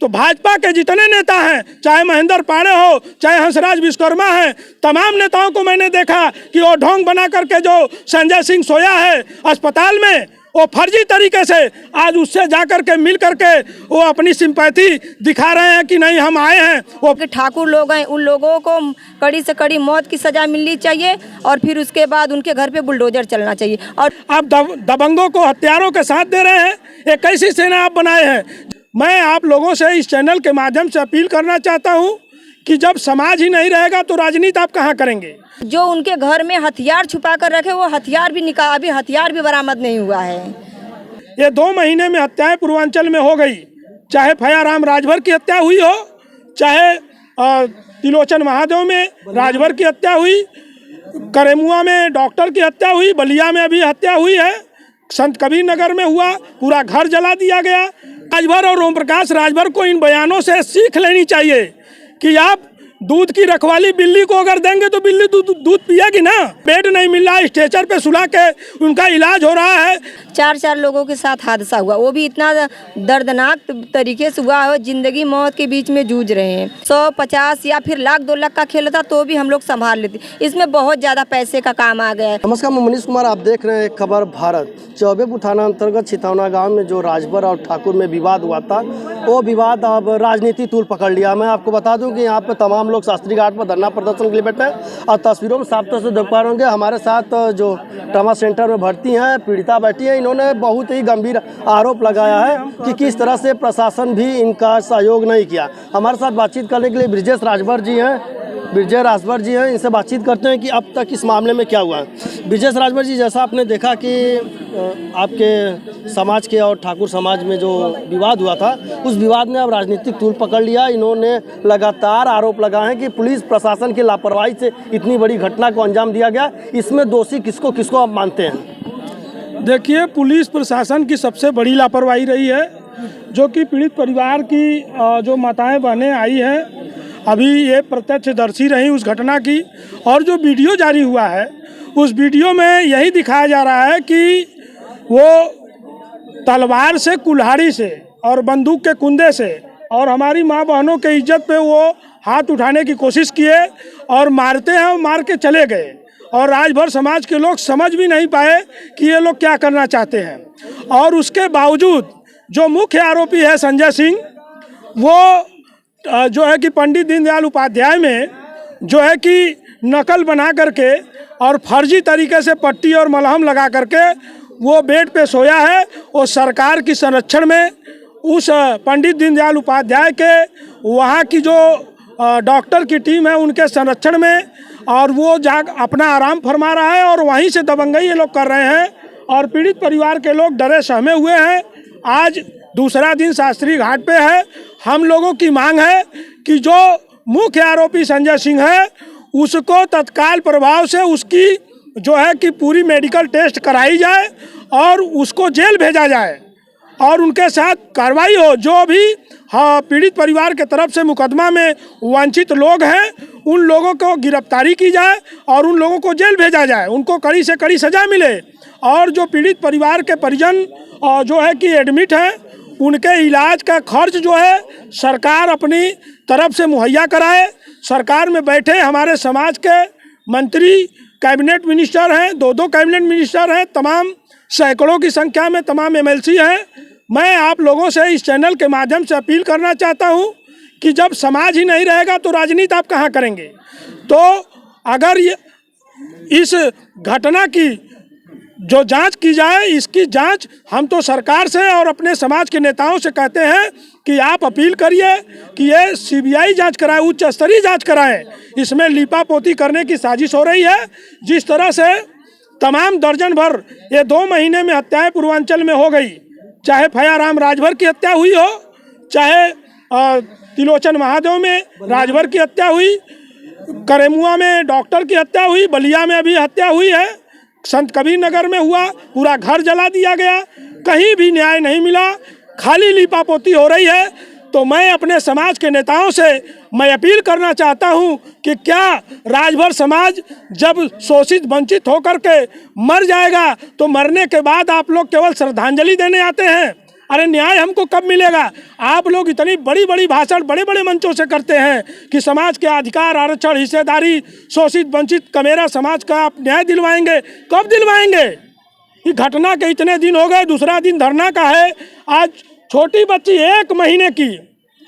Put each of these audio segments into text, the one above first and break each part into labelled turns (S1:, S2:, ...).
S1: तो भाजपा के जितने नेता हैं, चाहे महेंद्र पांडे हो, चाहे हंसराज विश्वकर्मा हैं, तमाम नेताओं को मैंने देखा कि वो ढोंग बना करके जो संजय सिंह सोया है अस्पताल में, वो फर्जी तरीके से आज उससे जाकर के मिल करके वो अपनी सिंपैथी दिखा रहे हैं कि नहीं हम आए हैं। वो
S2: ठाकुर लोग हैं, उन लोगों को कड़ी से कड़ी मौत की सजा मिलनी चाहिए और फिर उसके बाद उनके घर पे बुलडोजर चलना चाहिए। और
S1: आप दबंगों को हत्यारों के साथ दे रहे हैं, एक कैसी सेना आप बनाए हैं। मैं आप लोगों से इस चैनल के माध्यम से अपील करना चाहता हूं कि जब समाज ही नहीं रहेगा तो राजनीति आप कहां करेंगे।
S2: जो उनके घर में हथियार छुपा कर रखे वो हथियार भी अभी हथियार भी बरामद नहीं हुआ है।
S1: ये 2 महीने में हत्याएं पूर्वांचल में हो गई, चाहे फयाराम राजभर की हत्या हुई हो, चाहे तिलोचन महादेव में राजभर की हत्या हुई, करेमुआ में डॉक्टर की हत्या हुई, बलिया में अभी हत्या हुई है, संत कबीर नगर में हुआ, पूरा घर जला दिया गया। राजभर और ओम प्रकाश राजभर को इन बयानों से सीख लेनी चाहिए कि आप दूध की रखवाली बिल्ली को अगर देंगे तो बिल्ली दूध पिएगी ना। बेड नहीं मिल रहा, स्ट्रेचर पे सुला के उनका इलाज हो रहा है।
S2: 4 लोगों के साथ हादसा हुआ, वो भी इतना दर्दनाक तरीके से हुआ है, जिंदगी मौत के बीच में जूझ रहे हैं। 150 या फिर लाख 2 लाख का खेल था तो भी हम लोग संभाल लेते, इसमें बहुत ज़्यादा पैसे का काम आ गया है।
S3: नमस्कार, मैं मनीष कुमार, आप देख रहे हैं खबर भारत। चौबेपुर थाना अंतर्गत छितौना गांव में जो राजभर और ठाकुर में विवाद हुआ था, वो विवाद अब राजनीति तूल पकड़ लिया। मैं आपको बता दूं कि यहाँ पे तमाम लोग शास्त्री घाट पर धरना प्रदर्शन के लिए बैठे हैं और तस्वीरों में साफ तौर से देख पा रहे होंगे हमारे साथ जो ट्रॉमा सेंटर में भर्ती हैं पीड़िता बैठी है। इन्होंने बहुत ही गंभीर आरोप लगाया है कि किस तरह से प्रशासन भी इनका सहयोग नहीं किया। हमारे साथ बातचीत करने के लिए ब्रिजेश राजभर जी हैं, इनसे बातचीत करते हैं कि अब तक इस मामले में क्या हुआ है। ब्रिजेश राजभर जी, जैसा आपने देखा कि आपके समाज के और ठाकुर समाज में जो विवाद हुआ था, उस विवाद ने अब राजनीतिक तूल पकड़ लिया। इन्होंने लगातार आरोप लगाए हैं कि पुलिस प्रशासन की लापरवाही से इतनी बड़ी घटना को अंजाम दिया गया। इसमें दोषी किसको आप मानते हैं?
S1: देखिए, पुलिस प्रशासन की सबसे बड़ी लापरवाही रही है, जो कि पीड़ित परिवार की जो माताएं बहनें आई हैं, अभी ये प्रत्यक्षदर्शी रही उस घटना की। और जो वीडियो जारी हुआ है, उस वीडियो में यही दिखाया जा रहा है कि वो तलवार से, कुल्हाड़ी से और बंदूक के कुंदे से और हमारी माँ बहनों के इज्जत पे वो हाथ उठाने की कोशिश किए और मारते हैं, मार के चले गए। और राजभर समाज के लोग समझ भी नहीं पाए कि ये लोग क्या करना चाहते हैं। और उसके बावजूद जो मुख्य आरोपी है संजय सिंह, वो जो है कि पंडित दीनदयाल उपाध्याय में जो है कि नकल बना करके और फर्जी तरीके से पट्टी और मलहम लगा करके वो बेड पे सोया है। वो सरकार की संरक्षण में, उस पंडित दीनदयाल उपाध्याय के वहाँ की जो डॉक्टर की टीम है उनके संरक्षण में, और वो अपना आराम फरमा रहा है और वहीं से दबंगई ये लोग कर रहे हैं। और पीड़ित परिवार के लोग डरे सहमे हुए हैं। आज दूसरा दिन शास्त्री घाट पे है। हम लोगों की मांग है कि जो मुख्य आरोपी संजय सिंह है, उसको तत्काल प्रभाव से उसकी जो है कि पूरी मेडिकल टेस्ट कराई जाए और उसको जेल भेजा जाए और उनके साथ कार्रवाई हो। जो भी पीड़ित परिवार के तरफ से मुकदमा में वंचित लोग हैं, उन लोगों को गिरफ्तारी की जाए और उन लोगों को जेल भेजा जाए, उनको कड़ी से कड़ी सजा मिले। और जो पीड़ित परिवार के परिजन जो है कि एडमिट हैं, उनके इलाज का खर्च जो है सरकार अपनी तरफ से मुहैया कराए। सरकार में बैठे हमारे समाज के मंत्री, कैबिनेट मिनिस्टर हैं, 2 कैबिनेट मिनिस्टर हैं, तमाम सैकड़ों की संख्या में तमाम MLC हैं। मैं आप लोगों से इस चैनल के माध्यम से अपील करना चाहता हूं कि जब समाज ही नहीं रहेगा तो राजनीति आप कहां करेंगे। तो अगर इस घटना की जो जांच की जाए, इसकी जांच हम तो सरकार से और अपने समाज के नेताओं से कहते हैं कि आप अपील करिए कि ये CBI जांच कराए, उच्च स्तरीय जांच कराएं। इसमें लीपापोती करने की साजिश हो रही है। जिस तरह से तमाम दर्जन भर ये 2 महीने में हत्याएं पूर्वांचल में हो गई, चाहे फयाराम राजभर की हत्या हुई हो, चाहे तिलोचन महादेव में राजभर की हत्या हुई, करेमुआ में डॉक्टर की हत्या हुई, बलिया में अभी हत्या हुई है, संत कबीर नगर में हुआ, पूरा घर जला दिया गया। कहीं भी न्याय नहीं मिला, खाली लीपापोती हो रही है। तो मैं अपने समाज के नेताओं से मैं अपील करना चाहता हूं कि क्या राजभर समाज जब शोषित वंचित होकर के मर जाएगा तो मरने के बाद आप लोग केवल श्रद्धांजलि देने आते हैं? अरे न्याय हमको कब मिलेगा? आप लोग इतनी बड़ी बड़ी भाषण बड़े बड़े मंचों से करते हैं कि समाज के अधिकार, आरक्षण, हिस्सेदारी, शोषित वंचित कमेरा समाज का आप न्याय दिलवाएंगे। कब दिलवाएंगे? ये घटना के इतने दिन हो गए, दूसरा दिन धरना का है। आज छोटी बच्ची 1 महीने की,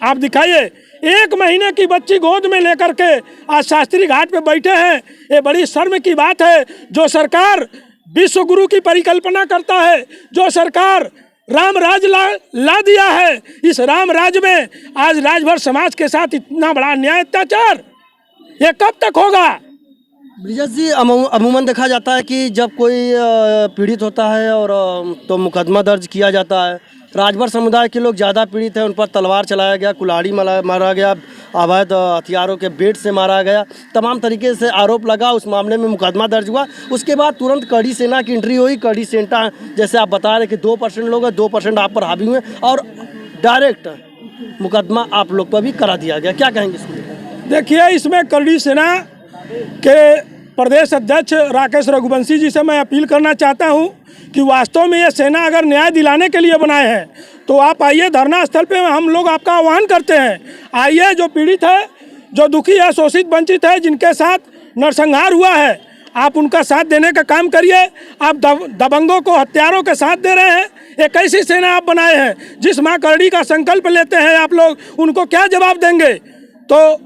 S1: आप दिखाइए, 1 महीने की बच्ची गोद में लेकर के आज शास्त्री घाट पे बैठे हैं। ये बड़ी शर्म की बात है। जो सरकार विश्व गुरु की परिकल्पना करता है, जो सरकार राम राज ला दिया है, इस राम राज में आज राजभर समाज के साथ इतना बड़ा अन्याय, अत्याचार, ये कब तक होगा?
S3: ब्रिजेश जी, अमूमन देखा जाता है कि जब कोई पीड़ित होता है और तो मुकदमा दर्ज किया जाता है। राजभर समुदाय के लोग ज़्यादा पीड़ित हैं, उन पर तलवार चलाया गया, कुल्हाड़ी मारा गया, अवैध हथियारों के बेट से मारा गया, तमाम तरीके से आरोप लगा। उस मामले में मुकदमा दर्ज हुआ। उसके बाद तुरंत कड़ी सेना की एंट्री हुई। कड़ी सेना, जैसे आप बता रहे कि 2% लोग हैं, 2% आप पर हावी हुए और डायरेक्ट मुकदमा आप लोग पर भी करा दिया गया। क्या कहेंगे इसमें?
S1: देखिए, इसमें कड़ी सेना के प्रदेश अध्यक्ष राकेश रघुवंशी जी से मैं अपील करना चाहता हूं कि वास्तव में ये सेना अगर न्याय दिलाने के लिए बनाए हैं तो आप आइए धरना स्थल पे, हम लोग आपका आह्वान करते हैं। आइए, जो पीड़ित है, जो दुखी है, शोषित वंचित है, जिनके साथ नरसंहार हुआ है, आप उनका साथ देने का काम करिए। आप दबंगों को, हत्यारों के साथ दे रहे हैं। एक ऐसी सेना आप बनाए हैं, जिस माँ करड़ी का संकल्प लेते हैं आप लोग, उनको क्या जवाब देंगे? तो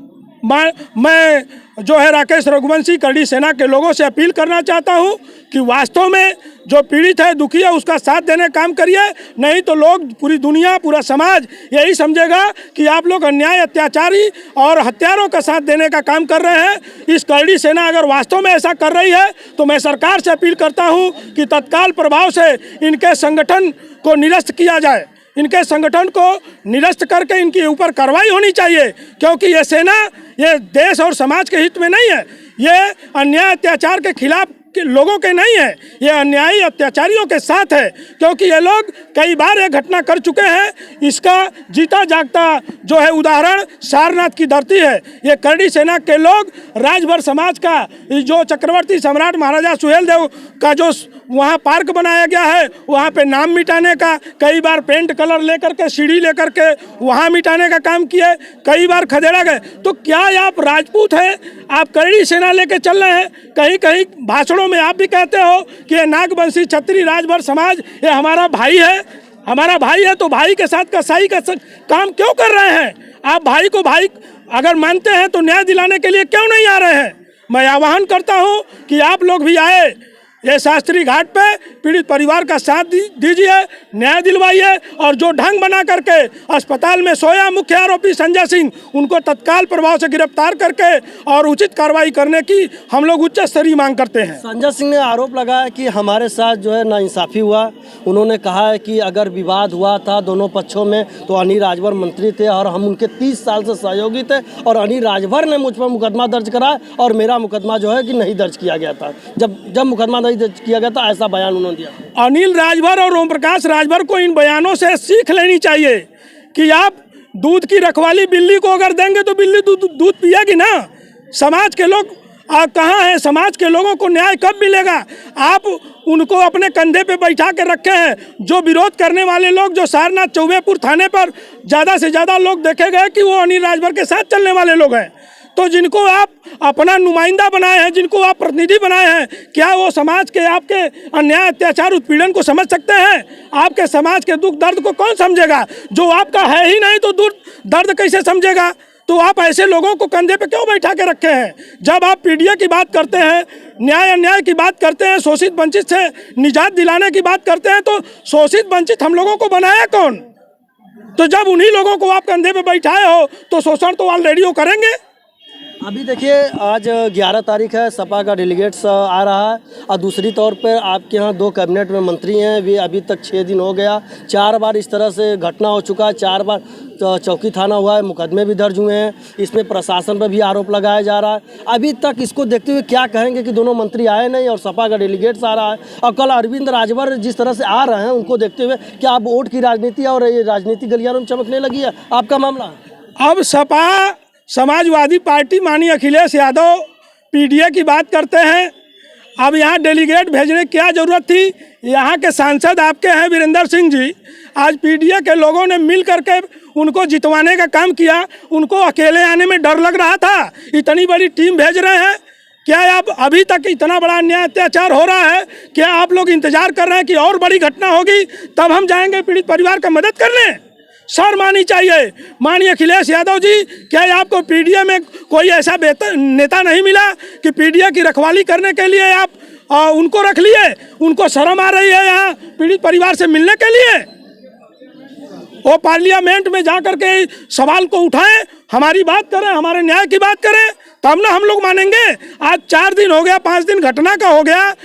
S1: मैं जो है राकेश रघुवंशी करड़ी सेना के लोगों से अपील करना चाहता हूं कि वास्तव में जो पीड़ित है, दुखी है, उसका साथ देने काम करिए। नहीं तो लोग, पूरी दुनिया, पूरा समाज यही समझेगा कि आप लोग अन्याय, अत्याचारी और हत्यारों का साथ देने का काम कर रहे हैं। इस करड़ी सेना अगर वास्तव में ऐसा कर रही है तो मैं सरकार से अपील करता हूँ कि तत्काल प्रभाव से इनके संगठन को निरस्त किया जाए। इनके संगठन को निरस्त करके इनके ऊपर कार्रवाई होनी चाहिए, क्योंकि ये सेना ये देश और समाज के हित में नहीं है। ये अन्याय, अत्याचार के खिलाफ लोगों के नहीं है, ये अन्यायी अत्याचारियों के साथ है, क्योंकि ये लोग कई बार ये घटना कर चुके हैं। इसका जीता जागता जो है उदाहरण सारनाथ की धरती है। ये करड़ी सेना के लोग राजभर समाज का, जो चक्रवर्ती सम्राट महाराजा सुहेलदेव का जो वहाँ पार्क बनाया गया है, वहाँ पे नाम मिटाने का, कई बार पेंट कलर लेकर के, सीढ़ी लेकर के वहाँ मिटाने का काम किए, कई बार खदेड़ा गए। तो क्या आप राजपूत हैं? आप करड़ी सेना लेके चल रहे हैं? कहीं कहीं भाषणों में आप भी कहते हो कि ये नागवंशी, छत्री, राजभर समाज ये हमारा भाई है। हमारा भाई है तो भाई के साथ कसाई का काम क्यों कर रहे हैं? आप भाई को भाई अगर मानते हैं तो न्याय दिलाने के लिए क्यों नहीं आ रहे हैं? मैं आह्वान करता हूं कि आप लोग भी आए, ये शास्त्री घाट पे पीड़ित परिवार का साथ दीजिए, न्याय दिलवाइए। और जो ढंग बना करके अस्पताल में सोया मुख्य आरोपी संजय सिंह, उनको तत्काल प्रभाव से गिरफ्तार करके और उचित कार्रवाई करने की हम लोग उच्च स्तरीय मांग करते हैं।
S3: संजय सिंह ने आरोप लगाया कि हमारे साथ जो है नाइंसाफ़ी हुआ। उन्होंने कहा है कि अगर विवाद हुआ था दोनों पक्षों में तो अनिल राजभर मंत्री थे और हम उनके 30 साल से सहयोगी थे, और अनिल राजभर ने मुझ पर मुकदमा दर्ज कराया और मेरा मुकदमा जो है कि नहीं दर्ज किया गया था। जब मुकदमा नहीं दर्ज किया गया था, ऐसा बयान उन्होंने दिया।
S1: अनिल राजभर और ओम प्रकाश राजभर को इन बयानों से सीख लेनी चाहिए कि आप दूध की रखवाली बिल्ली को अगर देंगे तो बिल्ली दूध पिएगी ना। समाज के लोग कहाँ हैं? समाज के लोगों को न्याय कब मिलेगा? आप उनको अपने कंधे पे बैठा के रखे हैं। जो विरोध करने वाले लोग, जो सारनाथ चौबेपुर थाने पर ज़्यादा से ज़्यादा लोग देखे गए कि वो अनिल राजभर के साथ चलने वाले लोग हैं। तो जिनको आप अपना नुमाइंदा बनाए हैं, जिनको आप प्रतिनिधि बनाए हैं, क्या वो समाज के आपके अन्याय, अत्याचार, उत्पीड़न को समझ सकते हैं? आपके समाज के दुख दर्द को कौन समझेगा? जो आपका है ही नहीं तो दर्द कैसे समझेगा? तो आप ऐसे लोगों को कंधे पे क्यों बैठा के रखे हैं? जब आप पीडीए की बात करते हैं, न्याय अन्याय की बात करते हैं, शोषित वंचित से निजात दिलाने की बात करते हैं, तो शोषित वंचित हम लोगों को बनाया कौन? तो जब उन्हीं लोगों को आप कंधे पे बैठाए हो तो शोषण तो ऑलरेडी वो करेंगे।
S3: अभी देखिए, आज 11 तारीख है, सपा का डेलीगेट्स आ रहा है, और दूसरी तौर पर आपके यहाँ 2 कैबिनेट में मंत्री हैं, वे अभी तक 6 दिन हो गया, 4 बार इस तरह से घटना हो चुका है, 4 बार चौकी थाना हुआ है, मुकदमे भी दर्ज हुए हैं, इसमें प्रशासन पर भी आरोप लगाया जा रहा है। अभी तक इसको देखते हुए क्या कहेंगे कि दोनों मंत्री आए नहीं और सपा का डेलीगेट्स आ रहा है, और कल अरविंद राजभर जिस तरह से आ रहे हैं, उनको देखते हुए क्या अब वोट की राजनीति और ये राजनीति गलियारों में चमकने लगी है? आपका मामला?
S1: अब सपा समाजवादी पार्टी माननीय अखिलेश यादव पीडीए की बात करते हैं अब यहाँ डेलीगेट भेजने की क्या ज़रूरत थी। यहाँ के सांसद आपके हैं वीरेंद्र सिंह जी, आज पीडीए के लोगों ने मिल करके उनको जितवाने का काम किया। उनको अकेले आने में डर लग रहा था, इतनी बड़ी टीम भेज रहे हैं। क्या आप अभी तक इतना बड़ा अन्याय अत्याचार हो रहा है, क्या आप लोग इंतजार कर रहे हैं कि और बड़ी घटना होगी तब हम जाएंगे पीड़ित परिवार का मदद करने? शर्म आनी चाहिए। माननीय अखिलेश यादव जी, क्या आपको पीडीए में कोई ऐसा नेता नहीं मिला कि पीडीए की रखवाली करने के लिए आप उनको रख लिए? उनको शर्म आ रही है यहाँ पीड़ित परिवार से मिलने के लिए? वो पार्लियामेंट में जा कर के सवाल को उठाएं, हमारी बात करें, हमारे न्याय की बात करें, तब ना हम लोग मानेंगे। आज 4 दिन हो गया, 5 दिन घटना का हो गया,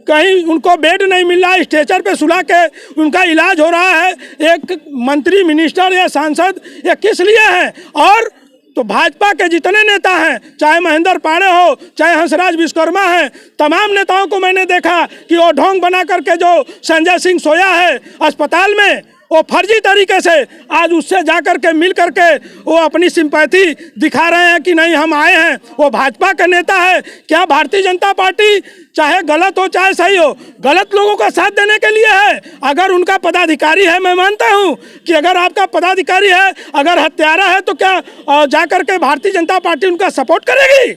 S1: कहीं उनको बेड नहीं मिल रहा, स्ट्रेचर पे सुला के उनका इलाज हो रहा है। एक मंत्री, मिनिस्टर या सांसद ये किस लिए है? और तो भाजपा के जितने नेता हैं, चाहे महेंद्र पांडे हो, चाहे हंसराज विश्वकर्मा है, तमाम नेताओं को मैंने देखा कि वो ढोंग बना करके जो संजय सिंह सोया है अस्पताल में, वो फर्जी तरीके से आज उससे जा कर के मिल करके वो अपनी सिंपैथी दिखा रहे हैं कि नहीं हम आए हैं। वो भाजपा का नेता है। क्या भारतीय जनता पार्टी चाहे गलत हो चाहे सही हो, गलत लोगों का साथ देने के लिए है? अगर उनका पदाधिकारी है, मैं मानता हूं कि अगर आपका पदाधिकारी है, अगर हत्यारा है, तो क्या जा कर के भारतीय जनता पार्टी उनका सपोर्ट करेगी?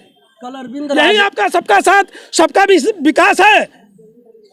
S1: यही आपका सबका साथ सबका विकास है।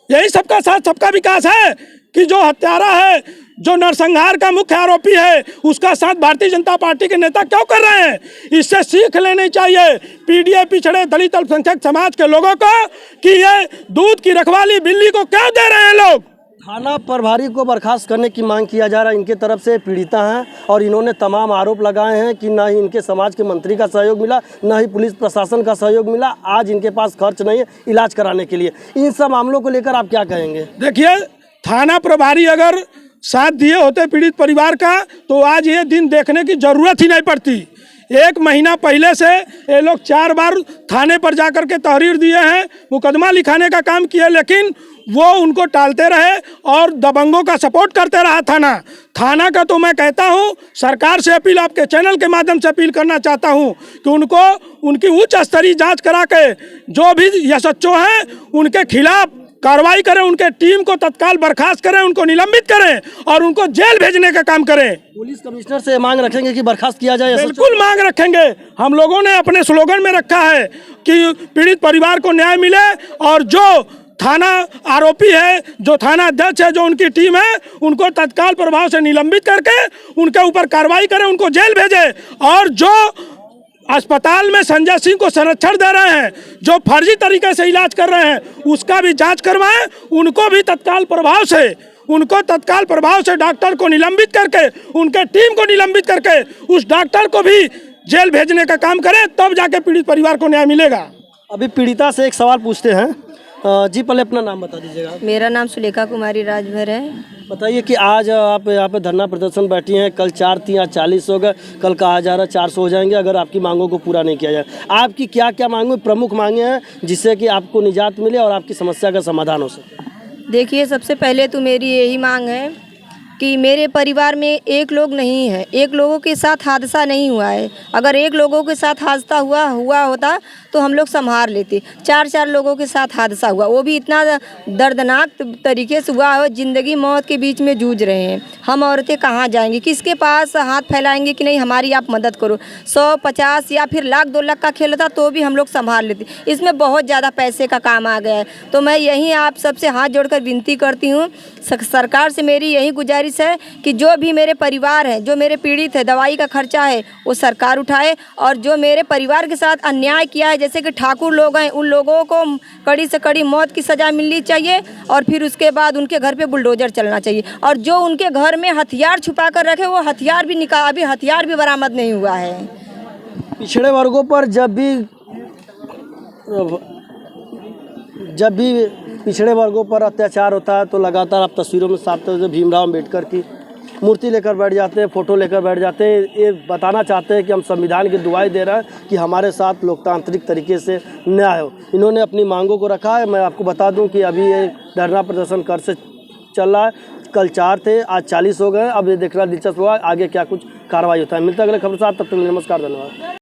S1: यही सबका साथ सबका विकास है कि जो हत्यारा है, जो नरसंहार का मुख्य आरोपी है, उसका साथ भारतीय जनता पार्टी के नेता क्यों कर रहे हैं? इससे सीख लेनी चाहिए पीडीए, पिछड़े दलित अल्पसंख्यक समाज के लोगों को कि ये दूध की रखवाली बिल्ली को क्यों दे रहे हैं लोग।
S3: थाना प्रभारी को बर्खास्त करने की मांग किया जा रहा है। इनके तरफ से पीड़िता हैं और इन्होंने तमाम आरोप लगाए हैं कि ना ही इनके समाज के मंत्री का सहयोग मिला, ना ही पुलिस प्रशासन का सहयोग मिला। आज इनके पास खर्च नहीं है इलाज कराने के लिए। इन सब मामलों को लेकर आप क्या कहेंगे?
S1: देखिए, थाना प्रभारी अगर साथ दिए होते पीड़ित परिवार का, तो आज ये दिन देखने की जरूरत ही नहीं पड़ती। 1 महीना पहले से ये लोग 4 बार थाने पर जाकर के तहरीर दिए हैं, मुकदमा लिखाने का काम किए, लेकिन वो उनको टालते रहे और दबंगों का सपोर्ट करते रहा थाना का। तो मैं कहता हूँ, सरकार से अपील, आपके चैनल के माध्यम से अपील करना चाहता हूँ कि उनको उनकी उच्च स्तरीय जांच करा के जो भी एसएचओ हैं उनके खिलाफ कार्रवाई करें, उनके टीम को तत्काल बर्खास्त करें, उनको निलंबित करें और उनको जेल भेजने का काम करें।
S3: पुलिस कमिश्नर से मांग रखेंगे कि बर्खास्त किया जाए?
S1: बिल्कुल मांग रखेंगे। हम लोगों ने अपने स्लोगन में रखा है कि पीड़ित परिवार को न्याय मिले और जो थाना आरोपी है, जो थाना अध्यक्ष है, जो उनकी टीम है, उनको तत्काल प्रभाव से निलंबित करके उनके ऊपर कार्रवाई करें, उनको जेल भेजे। और जो अस्पताल में संजय सिंह को संरक्षण दे रहे हैं, जो फर्जी तरीके से इलाज कर रहे हैं, उसका भी जांच करवाएं। उनको भी तत्काल प्रभाव से डॉक्टर को निलंबित करके, उनके टीम को निलंबित करके उस डॉक्टर को भी जेल भेजने का काम करें, तब जाके पीड़ित परिवार को न्याय मिलेगा।
S3: अभी पीड़िता से एक सवाल पूछते हैं जी, पहले अपना नाम बता दीजिएगा।
S2: मेरा नाम सुलेखा कुमारी राजभर है।
S3: बताइए कि आज आप यहाँ पे धरना प्रदर्शन बैठी हैं, कल 4 थी, आज 40 हो गए, कल कहा जा रहा है 400 हो जाएंगे अगर आपकी मांगों को पूरा नहीं किया जाए। आपकी क्या क्या मांगें, प्रमुख मांगे हैं जिससे कि आपको निजात मिले और आपकी समस्या का समाधान हो सके?
S2: देखिए, सबसे पहले तो मेरी यही मांग है कि मेरे परिवार में एक लोग नहीं है, एक लोगों के साथ हादसा नहीं हुआ है। अगर एक लोगों के साथ हादसा हुआ होता तो हम लोग संभाल लेते। 4 लोगों के साथ हादसा हुआ, वो भी इतना दर्दनाक तरीके से हुआ है, ज़िंदगी मौत के बीच में जूझ रहे हैं। हम औरतें कहाँ जाएंगी, किसके पास हाथ फैलाएंगे कि नहीं हमारी आप मदद करो। 100, 50 या फिर लाख 2 लाख का खेल था तो भी हम लोग संभाल लेते। इसमें बहुत ज़्यादा पैसे का काम आ गया है। तो मैं यहीं आप सबसे हाथ जोड़कर विनती करती हूँ, सरकार से मेरी यही गुजारिश है कि जो भी मेरे परिवार है, जो मेरे पीड़ित है, दवाई का खर्चा है वो सरकार उठाए। और जो मेरे परिवार के साथ अन्याय किया है, जैसे कि ठाकुर लोग हैं, उन लोगों को कड़ी से कड़ी मौत की सज़ा मिलनी चाहिए। और फिर उसके बाद उनके घर पे बुलडोजर चलना चाहिए। और जो उनके घर में हथियार छुपा कर रखे, वो हथियार भी अभी हथियार भी बरामद नहीं हुआ है।
S3: पिछड़े वर्गों पर जब भी पिछड़े वर्गों पर अत्याचार होता है तो लगातार आप तस्वीरों में साफ तौर से भीमराव अम्बेडकर की मूर्ति लेकर बैठ जाते हैं, फ़ोटो लेकर बैठ जाते हैं। ये बताना चाहते हैं कि हम संविधान की दुआई दे रहे हैं कि हमारे साथ लोकतांत्रिक तरीके से न्याय हो। इन्होंने अपनी मांगों को रखा है। मैं आपको बता दूं कि अभी ये धरना प्रदर्शन कर से चल रहा है। कल 4 थे, आज 40 हो गए। अब ये देखना दिलचस्प हुआ आगे क्या कुछ कार्रवाई होता है। मिलता है अगले खबर साथ, तब तक नमस्कार, धन्यवाद।